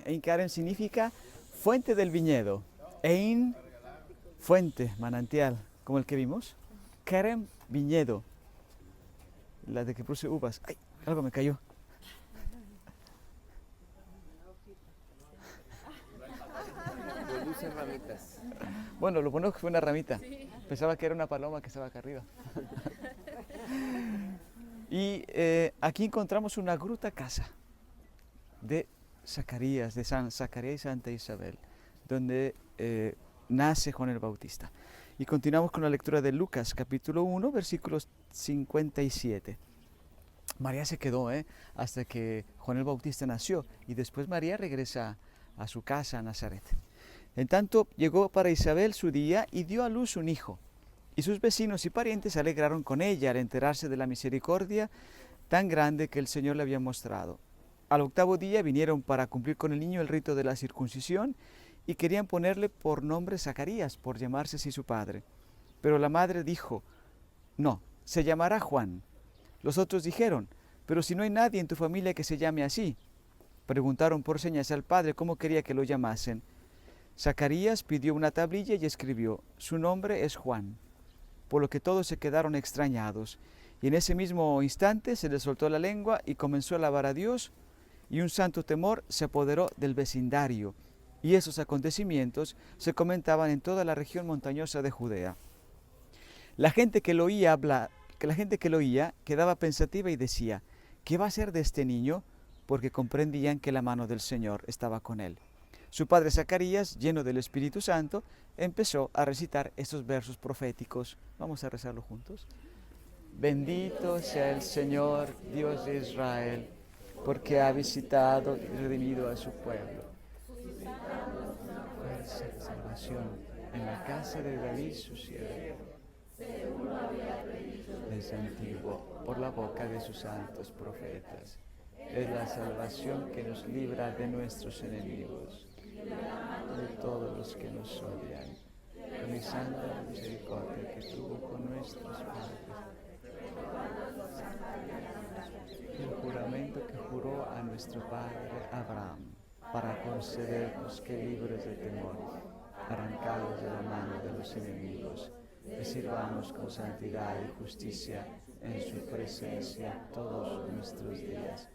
Ein Karem significa fuente del viñedo. Ein, fuente, manantial, como el que vimos. Karem, viñedo. La de que produce uvas. ¡Ay! Algo me cayó. Producen ramitas. Bueno, lo bueno que fue una ramita. Pensaba que era una paloma que estaba acá arriba. Y aquí encontramos una gruta casa de Zacarías, de San Zacarías y Santa Isabel, donde nace Juan el Bautista. Y continuamos con la lectura de Lucas, capítulo 1, versículos 57. María se quedó hasta que Juan el Bautista nació y después María regresa a su casa, a Nazaret. En tanto, llegó para Isabel su día y dio a luz un hijo. Y sus vecinos y parientes se alegraron con ella al enterarse de la misericordia tan grande que el Señor le había mostrado. Al octavo día vinieron para cumplir con el niño el rito de la circuncisión y querían ponerle por nombre Zacarías, por llamarse así su padre. Pero la madre dijo, no, se llamará Juan. Los otros dijeron, pero si no hay nadie en tu familia que se llame así. Preguntaron por señas al padre cómo quería que lo llamasen. Zacarías pidió una tablilla y escribió, su nombre es Juan. Por lo que todos se quedaron extrañados. Y en ese mismo instante se le soltó la lengua y comenzó a alabar a Dios, y un santo temor se apoderó del vecindario. Y esos acontecimientos se comentaban en toda la región montañosa de Judea. La gente que lo oía quedaba pensativa y decía, ¿qué va a ser de este niño? Porque comprendían que la mano del Señor estaba con él. Su padre Zacarías, lleno del Espíritu Santo, empezó a recitar estos versos proféticos. Vamos a rezarlo juntos. Bendito sea el Señor, Dios de Israel, porque ha visitado y redimido a su pueblo. Fuerza de salvación en la casa de David su siervo. Desde antiguo, por la boca de sus santos profetas. Es la salvación que nos libra de nuestros enemigos, de todos los que nos odian, realizando la misericordia que tuvo con nuestros padres. El juramento que juró a nuestro padre Abraham, para concedernos que libres de temor, arrancados de la mano de los enemigos, le sirvamos con santidad y justicia en su presencia todos nuestros días.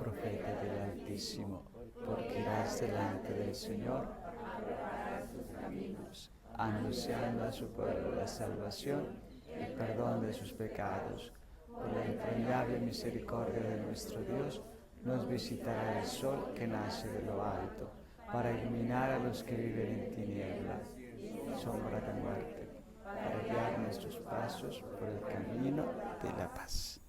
Profeta del Altísimo, porque irás delante del Señor, anunciando a su pueblo la salvación, el perdón de sus pecados. Por la entrañable misericordia de nuestro Dios, nos visitará el sol que nace de lo alto, para iluminar a los que viven en tinieblas, sombra de muerte, para guiar nuestros pasos por el camino de la paz.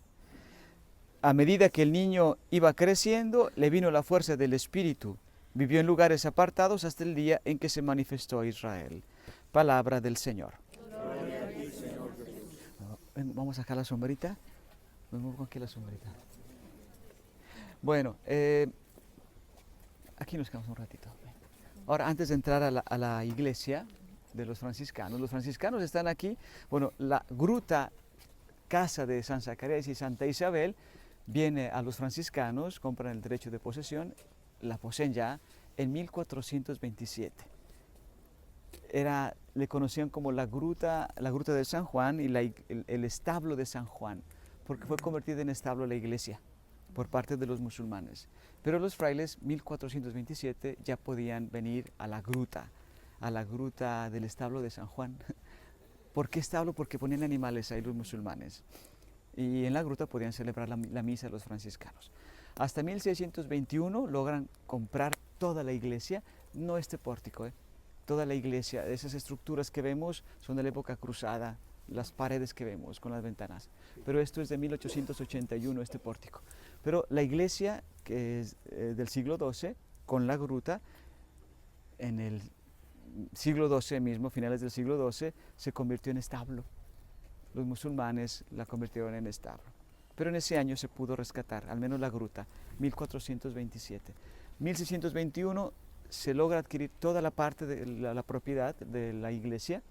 A medida que el niño iba creciendo, le vino la fuerza del Espíritu. Vivió en lugares apartados hasta el día en que se manifestó a Israel. Palabra del Señor. Vamos a sacar la sombrita. Vamos aquí la sombrita. Bueno, aquí nos quedamos un ratito. Ahora, antes de entrar a la iglesia de los franciscanos están aquí. Bueno, la gruta casa de San Zacarías y Santa Isabel viene a los franciscanos, compran el derecho de posesión, la poseen ya en 1427. Le conocían como la gruta de San Juan y el establo de San Juan, porque fue convertida en establo la iglesia por parte de los musulmanes. Pero los frailes, 1427, ya podían venir a la gruta del establo de San Juan. ¿Por qué establo? Porque ponían animales ahí los musulmanes. Y en la gruta podían celebrar la misa de los franciscanos. Hasta 1621 logran comprar toda la iglesia, no este pórtico, toda la iglesia. Esas estructuras que vemos son de la época cruzada, las paredes que vemos con las ventanas. Pero esto es de 1881, este pórtico. Pero la iglesia, que es del siglo XII, con la gruta, en el siglo XII mismo, finales del siglo XII, se convirtió en establo. Los musulmanes la convirtieron en establo. Pero en ese año se pudo rescatar, al menos la gruta, 1427. 1621 se logra adquirir toda la parte de la propiedad de la iglesia,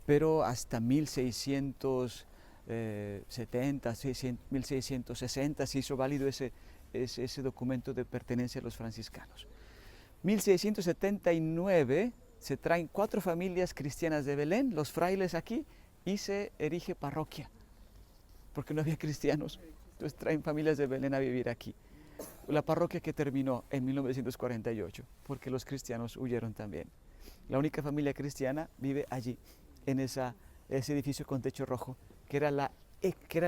pero hasta 1670, 1660 se hizo válido ese documento de pertenencia a los franciscanos. 1679 se traen 4 familias cristianas de Belén, los frailes aquí, y se erige parroquia, porque no había cristianos. Entonces traen familias de Belén a vivir aquí. La parroquia que terminó en 1948, porque los cristianos huyeron también. La única familia cristiana vive allí, en ese edificio con techo rojo, que era la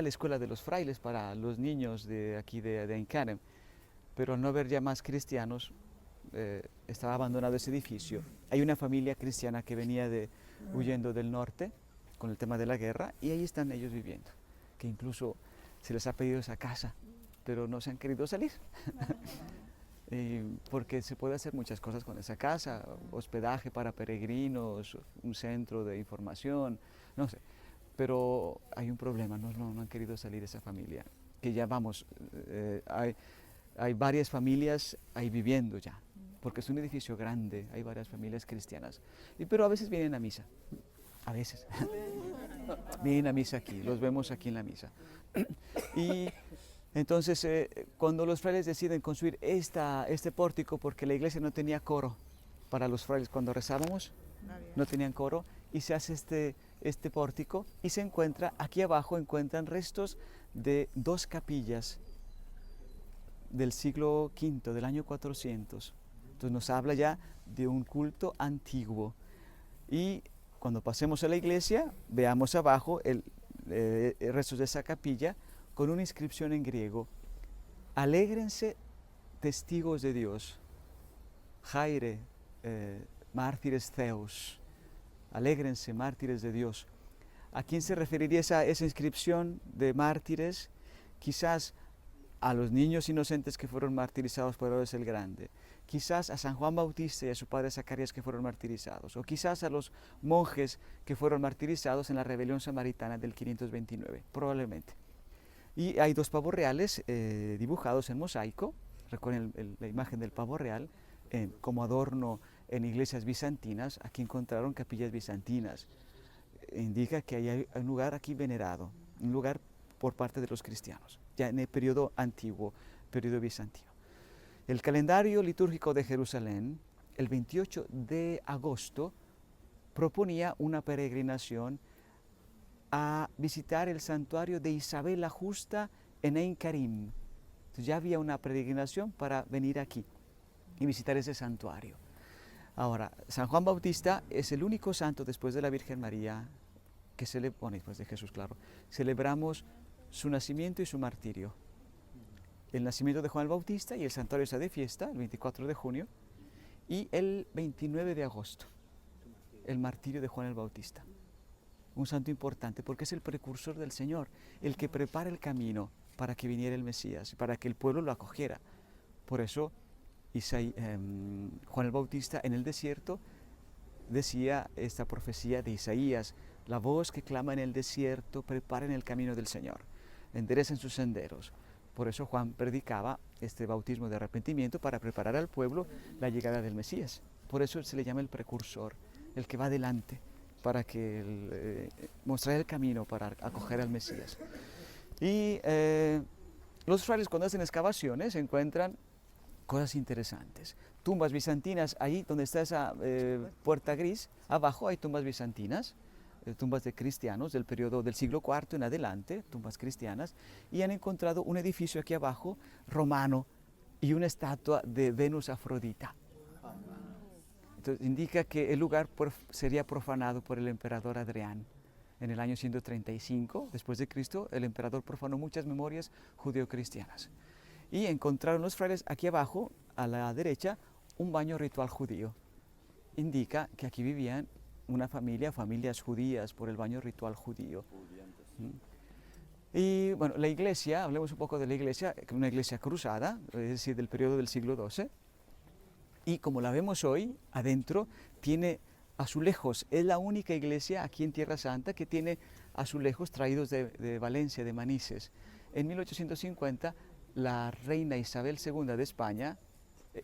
escuela de los frailes para los niños de aquí de Aincanem. Pero al no haber ya más cristianos, estaba abandonado ese edificio. Hay una familia cristiana que venía huyendo del norte con el tema de la guerra, y ahí están ellos viviendo, que incluso se les ha pedido esa casa, pero no se han querido salir. Porque se puede hacer muchas cosas con esa casa, hospedaje para peregrinos, un centro de información, no sé. Pero hay un problema, no han querido salir esa familia, que ya vamos, hay varias familias ahí viviendo ya, porque es un edificio grande, hay varias familias cristianas, pero a veces vienen a misa, a veces. Vienen a misa aquí, los vemos aquí en la misa. Y entonces, cuando los frailes deciden construir este pórtico, porque la iglesia no tenía coro para los frailes, cuando rezábamos, no tenían coro, y se hace este pórtico, y se encuentra, aquí abajo encuentran restos de 2 capillas del siglo V, del año 400. Entonces nos habla ya de un culto antiguo. Y cuando pasemos a la iglesia, veamos abajo restos de esa capilla con una inscripción en griego: alégrense testigos de Dios, Jaire, mártires Theos, alégrense mártires de Dios. ¿A quién se referiría esa inscripción de mártires? Quizás a los niños inocentes que fueron martirizados por Herodes el Grande, quizás a San Juan Bautista y a su padre Zacarías que fueron martirizados, o quizás a los monjes que fueron martirizados en la rebelión samaritana del 529, probablemente. Y hay 2 pavos reales dibujados en mosaico. Recuerden la imagen del pavo real como adorno en iglesias bizantinas. Aquí encontraron capillas bizantinas. Indica que hay un lugar aquí venerado, un lugar por parte de los cristianos, ya en el periodo antiguo, periodo bizantino. El calendario litúrgico de Jerusalén, el 28 de agosto, proponía una peregrinación a visitar el santuario de Isabel la Justa en Ein Karim. Entonces ya había una peregrinación para venir aquí y visitar ese santuario. Ahora, San Juan Bautista es el único santo después de la Virgen María, después de Jesús, claro, celebramos su nacimiento y su martirio. El nacimiento de Juan el Bautista, y el santuario está de fiesta, el 24 de junio, y el 29 de agosto, el martirio de Juan el Bautista. Un santo importante porque es el precursor del Señor, el que prepara el camino para que viniera el Mesías, para que el pueblo lo acogiera. Por eso Juan el Bautista en el desierto decía esta profecía de Isaías: la voz que clama en el desierto, preparen el camino del Señor, enderecen sus senderos. Por eso Juan predicaba este bautismo de arrepentimiento para preparar al pueblo la llegada del Mesías. Por eso se le llama el precursor, el que va adelante para mostrar el camino para acoger al Mesías. Y los frailes, cuando hacen excavaciones, encuentran cosas interesantes. Tumbas bizantinas, ahí donde está esa puerta gris, abajo hay tumbas bizantinas, tumbas de cristianos del periodo del siglo IV en adelante, tumbas cristianas, y han encontrado un edificio aquí abajo romano y una estatua de Venus Afrodita. Entonces indica que el lugar sería profanado por el emperador Adrián. En el año 135 después de Cristo, el emperador profanó muchas memorias judeocristianas. Y encontraron los frailes aquí abajo, a la derecha, un baño ritual judío. Indica que aquí vivían familias judías por el baño ritual judío. Y bueno, la iglesia, hablemos un poco de la iglesia, una iglesia cruzada, es decir, del periodo del siglo XII. Y como la vemos hoy, adentro tiene azulejos. Es la única iglesia aquí en Tierra Santa que tiene azulejos traídos de Valencia, de Manises. En 1850, la reina Isabel II de España,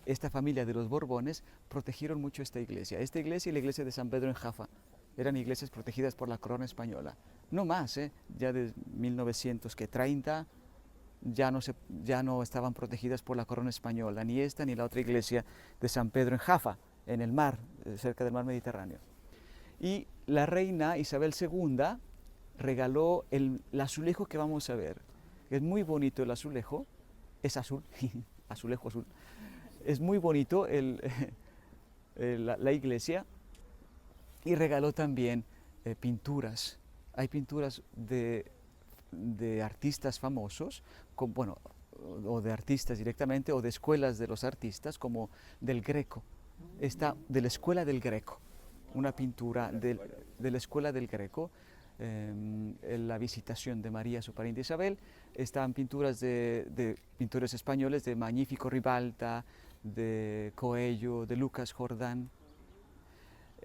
esta familia de los Borbones, protegieron mucho esta iglesia. Esta iglesia y la iglesia de San Pedro en Jafa eran iglesias protegidas por la corona española. No más, ya de 1930, ya no estaban protegidas por la corona española, ni esta ni la otra iglesia de San Pedro en Jaffa, en el mar, cerca del mar Mediterráneo. Y la reina Isabel II regaló el azulejo que vamos a ver. Es muy bonito el azulejo, es azul, azulejo azul. Es muy bonito la iglesia, y regaló también pinturas. Hay pinturas de artistas famosos, bueno, o de artistas directamente, o de escuelas de los artistas, como del Greco. Está de la escuela del Greco, una pintura de la escuela del Greco, la visitación de María, su pariente Isabel. Están pinturas de pintores españoles, de Magnífico Ribalta, de Coello, de Lucas Jordán.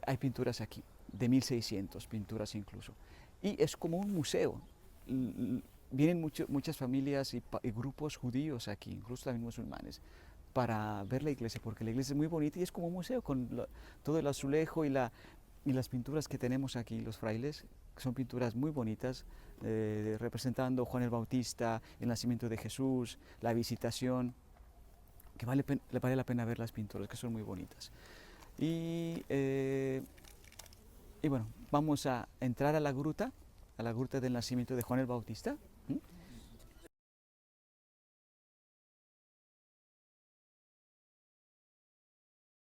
Hay pinturas aquí, de 1600, pinturas incluso. Y es como un museo. Vienen muchas familias y grupos judíos aquí, incluso también musulmanes, para ver la iglesia, porque la iglesia es muy bonita y es como un museo, con todo el azulejo y las pinturas que tenemos aquí, los frailes, que son pinturas muy bonitas, representando Juan el Bautista, el nacimiento de Jesús, la visitación, que vale la pena ver las pinturas, que son muy bonitas. Y bueno, vamos a entrar a la gruta del nacimiento de Juan el Bautista.